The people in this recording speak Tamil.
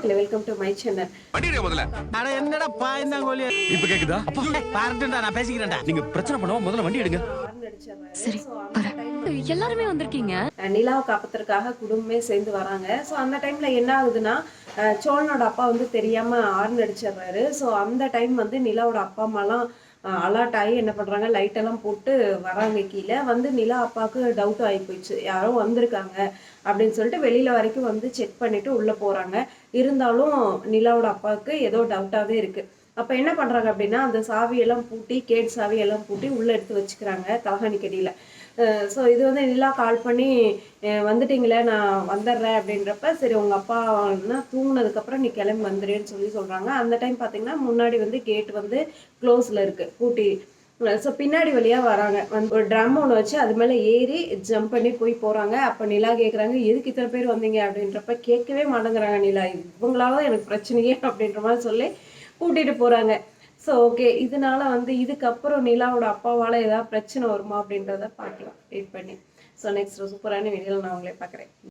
மக்களே, வெல்கம் டு மை சேனல். அடிடே முதல்ல. அட என்னடா பாய்ந்தாங்கோலி. இப்ப கேக்குதா? அப்பா பாருடா நான் பேசிக்கிறேன்டா. நீங்க பிரச்சனை பண்ணாம முதல்ல வண்டி எடுங்க. சரி எல்லாருமே வந்திருக்கீங்க. நிலாவை காப்பதற்காக குடும்பமே சேர்ந்து வராங்க. ஸோ அந்த டைம்ல என்ன ஆகுதுன்னா, சோழனோட அப்பா வந்து தெரியாம ஹார்ன் அடிச்சிடுறாரு. ஸோ அந்த டைம் வந்து நிலாவோட அப்பா அம்மாலாம் அலர்ட் ஆகி என்ன பண்றாங்க, லைட் எல்லாம் போட்டு வராங்க. கீழே வந்து நிலா அப்பாவுக்கு டவுட் ஆகி போயிடுச்சு, யாரோ வந்திருக்காங்க அப்படின்னு சொல்லிட்டு வெளியில வரைக்கும் வந்து செக் பண்ணிட்டு உள்ள போறாங்க. இருந்தாலும் நிலாவோட அப்பாவுக்கு ஏதோ டவுட்டாவே இருக்கு. அப்ப என்ன பண்றாங்க அப்படின்னா, அந்த சாவியெல்லாம் பூட்டி, கேட் சாவியெல்லாம் பூட்டி உள்ள எடுத்து வச்சுக்கிறாங்க தலகாணி கடியில. ஸோ இது வந்து நிலா கால் பண்ணி வந்துட்டீங்களே, நான் வந்துடுறேன் அப்படின்றப்ப, சரி உங்க அப்பா தூங்குனதுக்கப்புறம் நீ கிளம்பி வந்துடுன்னு சொல்றாங்க. அந்த டைம் பார்த்தீங்கன்னா முன்னாடி வந்து கேட் வந்து க்ளோஸ்ல இருக்கு, பூட்டி. ஸோ பின்னாடி வழியா வராங்க. வந்து ஒரு ட்ரம் ஒன்று வச்சு அது மேலே ஏறி ஜம்ப் பண்ணி போறாங்க. அப்போ நிலா கேட்குறாங்க, எதுக்கு இத்தனை பேர் வந்தீங்க அப்படின்றப்ப கேட்கவே மாட்டேங்கிறாங்க நிலா. இவங்களால எனக்கு பிரச்சனையே அப்படின்ற மாதிரி சொல்லி கூட்டிட்டு போறாங்க. ஸோ ஓகே, இதனால வந்து இதுக்கப்புறம் நிலாவோட அப்பாவால் ஏதாவது பிரச்சனை வருமா அப்படின்றத பார்க்கலாம் வெயிட் பண்ணி. ஸோ நெக்ஸ்ட் சூப்பரான வீடியோவில் நான் உங்களே பார்க்குறேன்.